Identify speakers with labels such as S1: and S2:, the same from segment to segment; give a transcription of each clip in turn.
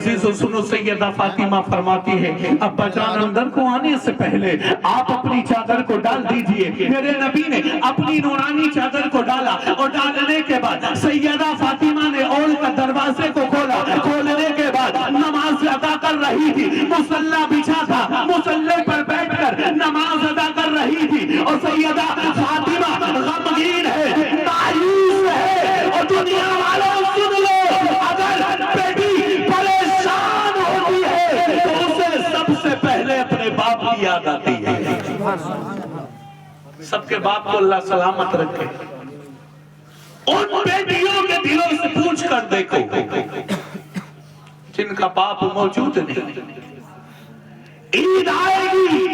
S1: सुनो, सैयदा फातिमा फरमाती है, अब्बा जान अंदर को आने से पहले आप अपनी चादर को डाल दीजिए। मेरे नबी ने अपनी नूरानी चादर को डाला और डालने के बाद सैयदा फातिमा ने ओल का दरवाजे को खोला। खोलने के बाद नमाज अदा कर रही थी, मुसल्ला बिछा था, मुसल्ले पर बैठकर नमाज अदा कर रही थी। और सैयदा फातिमा गमगीन है, मायूस है। और दुनिया वालों सुन लो, अगर बेटी अपने बाप की याद आती है। सबके बाप को अल्लाह सलामत रखे। उन बेटियों के दिलों से पूछ कर देखो जिनका बाप मौजूद नहीं। ईद आएगी,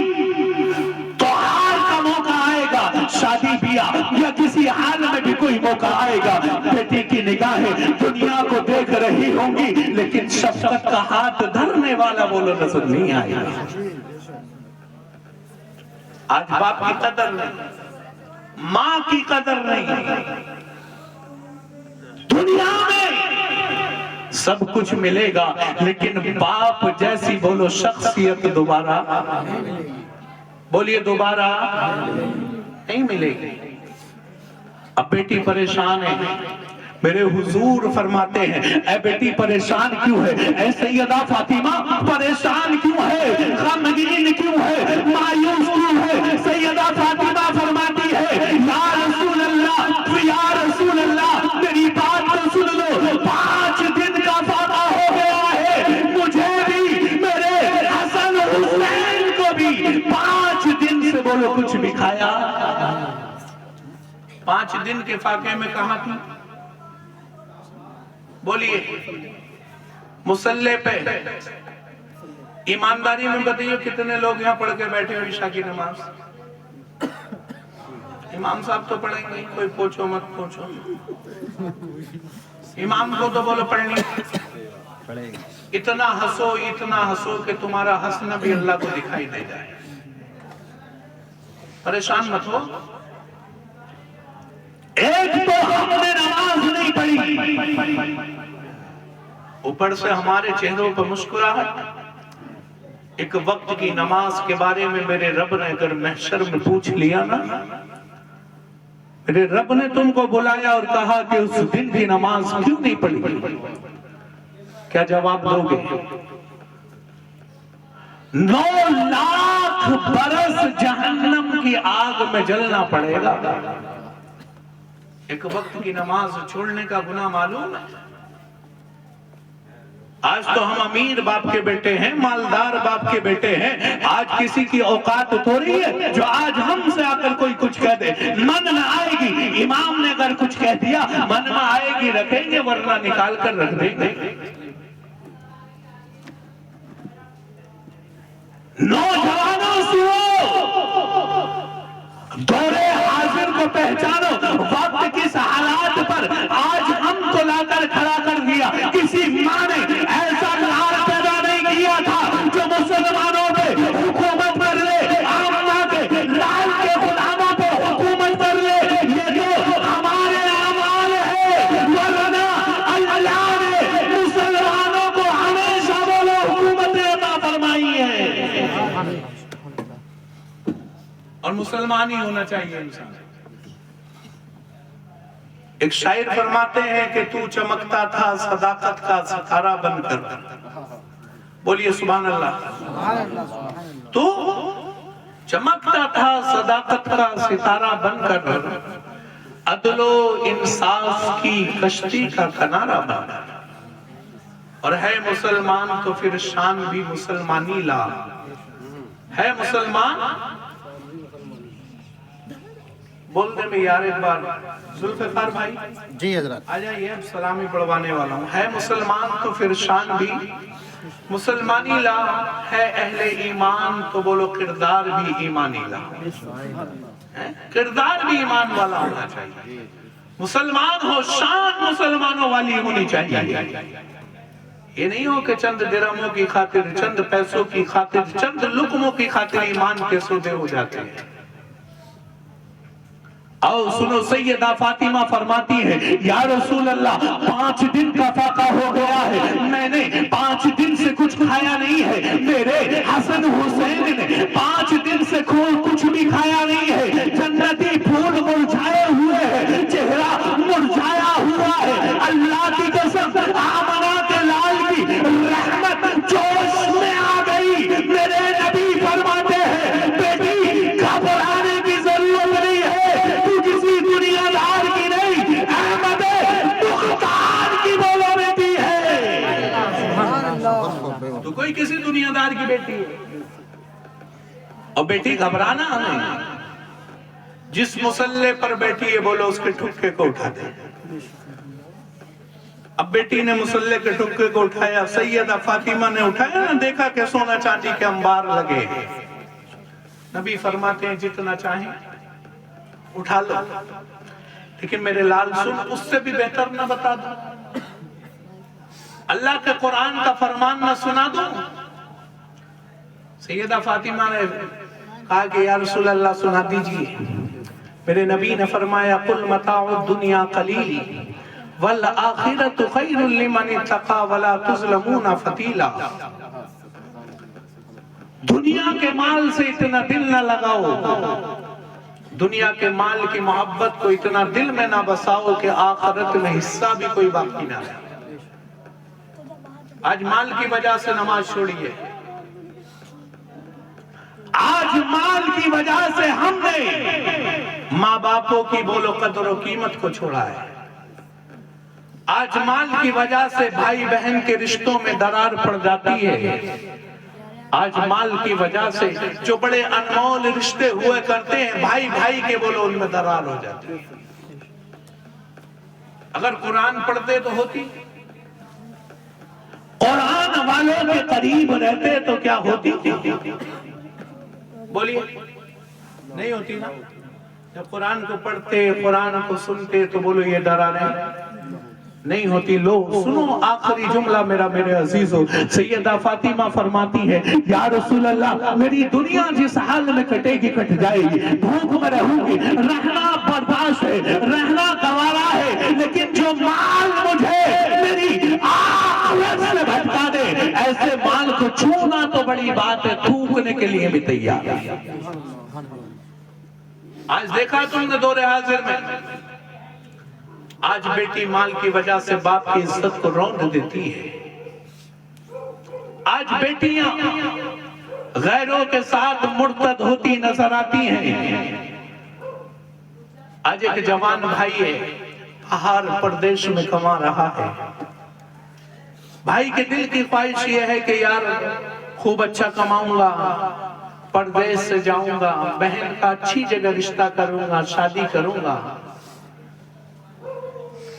S1: त्योहार का मौका आएगा, शादी ब्याह या किसी हाल में भी कोई मौका आएगा, बेटी की निगाहें दुनिया को देख रही होंगी, लेकिन शफकत का हाथ धरने वाला बोलो नजर नहीं आएगा। आज बाप की कदर नहीं, माँ की कदर नहीं। दुनिया में सब कुछ मिलेगा, लेकिन बाप जैसी बोलो शख्सियत दोबारा, बोलिए दोबारा नहीं मिलेगी। अब बेटी परेशान है, मेरे हुजूर फरमाते हैं, ऐ बेटी परेशान क्यों है? ऐ सैयदा फातिमा परेशान क्यों है? गमगीन क्यों है? मायूस क्यों है? सैयदा फातिमा फरमाती है, या रसूल अल्लाह, या रसूल अल्लाह, मेरी बात तो सुन लो। 5 दिन का फाका हो गया है, मुझे भी, मेरे हसन हुसैन को भी 5 दिन से बोलो कुछ भी खाया। 5 दिन के फाके में कहां थी? बोलिए, मुसल्ले पे। ईमानदारी में बताइए कितने लोग यहाँ पढ़ के बैठे हो ईशा की नमाज? इमाम साहब तो पढ़ेंगे, कोई पूछो मत पूछो, इमाम को तो बोलो पढ़नी। इतना हंसो कि तुम्हारा हंसना भी अल्लाह को दिखाई दे जाए। परेशान मत हो। एक तो हमने नमाज नहीं पढ़ी, ऊपर से हमारे चेहरों पर मुस्कुराहट। एक वक्त की नमाज के बारे में मेरे रब ने अगर महशर में पूछ लिया ना, मेरे रब ने तुमको बुलाया और कहा कि उस दिन की नमाज क्यों नहीं पढ़ी, क्या जवाब दोगे? 9 लाख बरस जहन्नम की आग में जलना पड़ेगा। एक वक्त की नमाज छोड़ने का गुनाह मालूम है? आज तो हम अमीर बाप के बेटे हैं, मालदार बाप के बेटे हैं। आज किसी की औकात थोड़ी है जो आज हमसे आकर कोई कुछ कह दे। मन में आएगी, इमाम ने अगर कुछ कह दिया मन में आएगी रखेंगे, वरना निकाल कर रख देंगे। नौजवानों सुनो, दौरे हाजिर को पहचानो। वक्त किस हालात पर आज हमको लाकर खड़ा कर दिया। किसी माँ ने ऐसा लाल पैदा नहीं किया था जो मुसलमानों पे हुकूमत कर ले, आमना के लाल के गुलामों पे हुकूमत कर ले। ये तो हमारे अमाल है, वरना अल्लाह ने मुसलमानों को हमेशा बोलो हुकूमत अता फरमाई है, और मुसलमान ही होना चाहिए इंसान। एक शायर फरमाते हैं कि तू चमकता था सदाकत का सितारा बनकर। बोलिए सुभान अल्लाह। तू चमकता था सदाकत का सितारा बनकर, अदलो इंसाफ की कश्ती का किनारा बनकर। और है मुसलमान तो फिर शान भी मुसलमानी ला। है मुसलमान, बोल दे में यार एक बार। जुल्फिकार भाई
S2: जी हजरत
S1: आ जाइए, अब सलामी पढ़वाने वाला हूँ। है मुसलमान तो फिर शान भी मुसलमानी ला, है अहले ईमान तो बोलो किरदार भी ईमानी ला। किरदार भी ईमान वाला होना चाहिए। मुसलमान हो, शान मुसलमानों वाली होनी चाहिए। ये नहीं हो कि चंद दिरहमों की खातिर, चंद पैसों की खातिर, चंद लुकमों की खातिर ईमान के सौदे हो जाते हैं। आओ सुनो, सैयदा फातिमा फरमाती है, या रसूल अल्लाह 5 दिन का फाका हो गया है, मैंने 5 दिन से कुछ खाया नहीं है। मेरे हसन हुसैन ने 5 दिन से कुछ भी खाया नहीं है। जन्नती फूल मुरझाए हुए हैं, चेहरा मुरझाया हुआ है। अल्लाह की कसम, आमना के लाल की रहमत जोश में आ गई। मेरे नबी फरमाते हैं, बेटी घबराने की जरूरत नहीं है, किसी दुनियादार की नहीं, अहमद मुख्तार की बोलो बेटी है। तो कोई किसी दुनियादार की बेटी है। और बेटी घबराना नहीं, जिस मुसल्ले पर बैठी है बोलो उसके ठुक्के को उठा दे। अब बेटी ने मुसल्ले के ठुक्के को उठाया, सैयदा फातिमा ने उठाया ना, देखा कि सोना चांदी के अंबार लगे। नबी फरमाते हैं, जितना चाहें उठा लो, लेकिन मेरे लाल सुन, उससे भी बेहतर ना बता दो, अल्लाह के कुरान का फरमान ना सुना दो। सैयदा फातिमा ने कहा कि या रसूल अल्लाह सुना दीजिए। मेरे नबी ने फरमाया, कुल मताउ दुनिया कलील वल आखिरतु खैरुल लिमन इत्तका वला तुज़लमूना फतीला। दुनिया के माल से इतना दिल न लगाओ, दुनिया के माल की मोहब्बत को इतना दिल में ना बसाओ कि आखिरत में हिस्सा भी कोई बाकी ना रहे। आज माल की वजह से नमाज छोड़िए, आज माल की वजह से हमने माँ बापों की बोलो कदर और कीमत को छोड़ा है। आज माल की वजह से भाई बहन के रिश्तों में दरार पड़ जाती है। आज माल की वजह से जो बड़े अनमोल रिश्ते हुए करते हैं, भाई भाई के बोलो उनमें दरार हो जाती है। अगर कुरान पढ़ते तो होती, कुरान वालों के करीब रहते तो क्या होती? बोलिए, नहीं होती ना। जब कुरान को पढ़ते, कुरान को सुनते तो बोलो ये दरारें नहीं होती। लो सुनो आखिरी जुमला मेरा, मेरे अजीजों, सैयदा फातिमा फरमाती है, या रसूल अल्लाह मेरी दुनिया जिस हाल में कटेगी कट जाएगी, भूख में रहूंगी, रहना बर्दाश्त है, रहना गवारा है, लेकिन जो माल मुझे मेरी आखिरत से भटका दे, ऐसे माल को छूना तो बड़ी बात है, थूकने के लिए भी तैयार है। आज देखा तुमने दौरे हाजिर में, आज बेटी माल की वजह से बाप की इज्जत को रौंद देती है। आज बेटियां गैरों के साथ मुर्तद होती नजर आती हैं। आज एक जवान भाई है, बाहर प्रदेश में कमा रहा है। भाई के दिल की ख्वाहिश ये है कि यार खूब अच्छा कमाऊंगा, परदेश से जाऊंगा, बहन का अच्छी जगह रिश्ता करूंगा, शादी करूंगा।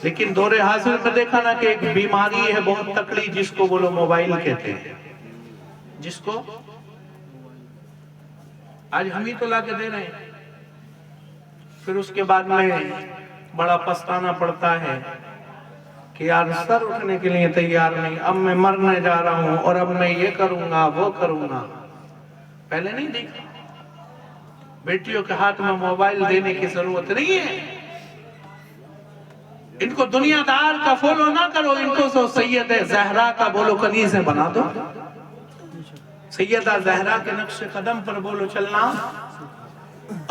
S1: लेकिन दौरे हाजिर में देखा ना कि एक बीमारी है बहुत तकड़ी, जिसको बोलो मोबाइल कहते हैं, जिसको आज हम ही तो ला के दे रहे हैं। फिर उसके बाद में बड़ा पछताना पड़ता है कि यार सर उठने के लिए तैयार नहीं, अब मैं मरने जा रहा हूं और अब मैं ये करूंगा वो करूंगा। पहले नहीं देखा, बेटियों के हाथ में मोबाइल देने की जरूरत नहीं है। इनको दुनियादार का फॉलो ना करो, इनको तो सैयद ज़हरा का बोलो कनीज़ बना दो। सैयदा ज़हरा के नक्शे कदम पर बोलो चलना।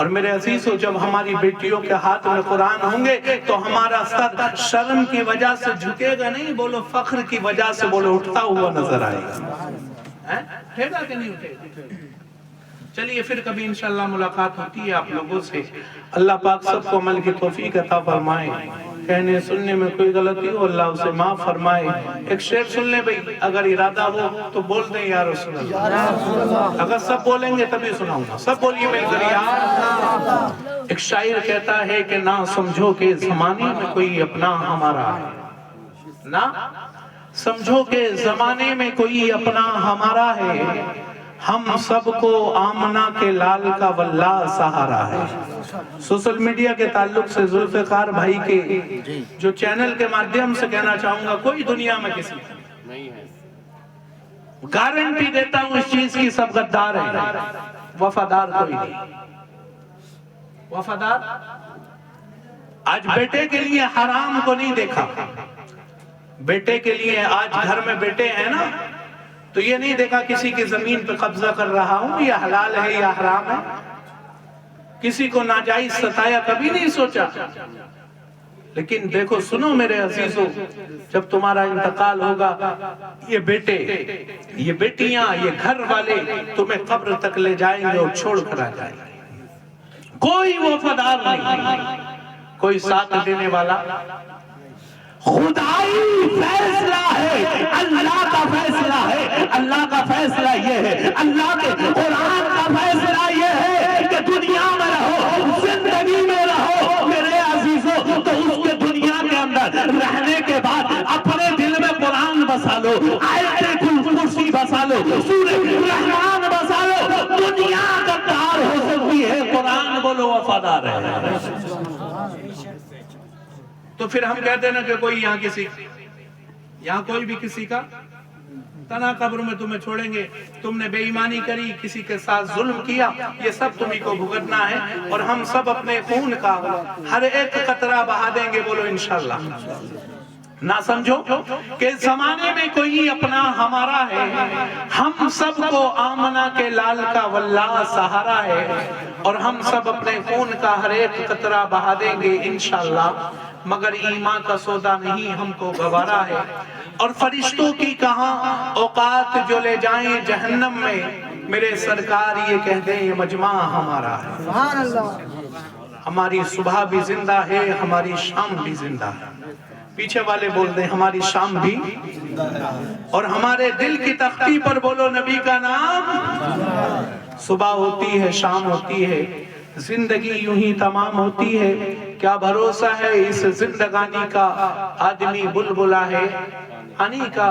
S1: और मेरे अजीजों, जब हमारी बेटियों के हाथ में कुरान होंगे तो हमारा सर शर्म की वजह से झुकेगा नहीं, बोलो फख्र की वजह से बोलो उठता हुआ नजर आएगा। उठेगा कि नहीं उठेगा? चलिए फिर कभी इंशाल्लाह मुलाकात होती है आप लोगों से। अल्लाह पाक सबको अमल की तौफीक अता फरमाए। कहने सुनने में कोई गलती हो अल्लाह उसे माफ फरमाए। एक शेर सुन ले भाई, अगर इरादा हो तो बोल दें या रसूल अल्लाह। अगर सब बोलेंगे तभी सुनाऊंगा, सब बोलिए मिलकर यार। एक शायर कहता है कि ना समझो के जमाने में कोई अपना हमारा है, ना समझो के जमाने में कोई अपना हमारा है, हम सबको आमना के लाल का वल्ला सहारा है। सोशल मीडिया के ताल्लुक से जुल्फिकार भाई के जो चैनल के माध्यम से कहना चाहूंगा, कोई दुनिया में किसी नहीं है, गारंटी देता हूं इस चीज की, सब गद्दार है, वफादार कोई नहीं। वफादार आज बेटे के लिए हराम को नहीं देखा। बेटे के लिए आज घर में बेटे हैं ना, तो ये नहीं देखा किसी की जमीन पे कब्जा कर रहा हूं, ये हलाल है या हराम है। किसी को नाजायज सताया कभी नहीं सोचा। लेकिन देखो, सुनो मेरे अजीजों, जब तुम्हारा इंतकाल होगा, ये बेटे, ये बेटियां, ये घर वाले तुम्हें कब्र तक ले जाएंगे और छोड़ कर आ जाएंगे। कोई वफादार नहीं, कोई साथ देने वाला। खुदाई फैसला है, अल्लाह का फैसला है। अल्लाह का फैसला ये है, अल्लाह के कुरान का फैसला ये है कि दुनिया में रहो, जिंदगी में रहो मेरे अजीजों, तो उसके दुनिया के अंदर रहने के बाद अपने दिल में कुरान बसा लो, आयत कुर्सी बसा लो, सूरह रहमान बसा लो। दुनिया गद्दार हो सकती है, कुरान बोलो वफादार है। तो फिर हम कहते हैं ना कि कोई यहाँ कोई भी किसी का तना कब्र में तुम्हें छोड़ेंगे, तुमने बेईमानी करी, किसी के साथ जुल्म किया, ये सब तुम्ही को भुगतना है। और हम सब अपने खून का हर एक कतरा बहा देंगे, बोलो इंशाल्लाह। ना समझो कि जमाने में कोई अपना हमारा है, हम सबको आमना के लाल का वल्लाह सहारा है, और हम सब अपने खून का हर एक कतरा बहा देंगे इंशाल्लाह। मगर ईमान का सौदा नहीं हमको गवारा है। और फरिश्तों की कहां औकात जो ले जाएं जहन्नम में, मेरे सरकार ये कह दें ये मजमा हमारा है। सुभान अल्लाह। हमारी सुबह भी जिंदा है, हमारी शाम भी जिंदा है। पीछे वाले बोल दें हमारी शाम भी, और हमारे दिल की तख्ती पर बोलो नबी का नाम। सुबह होती है, शाम होती है, जिंदगी यूं ही तमाम होती है। क्या भरोसा है इस जिंदगानी का, आदमी बुलबुला है, आनी का।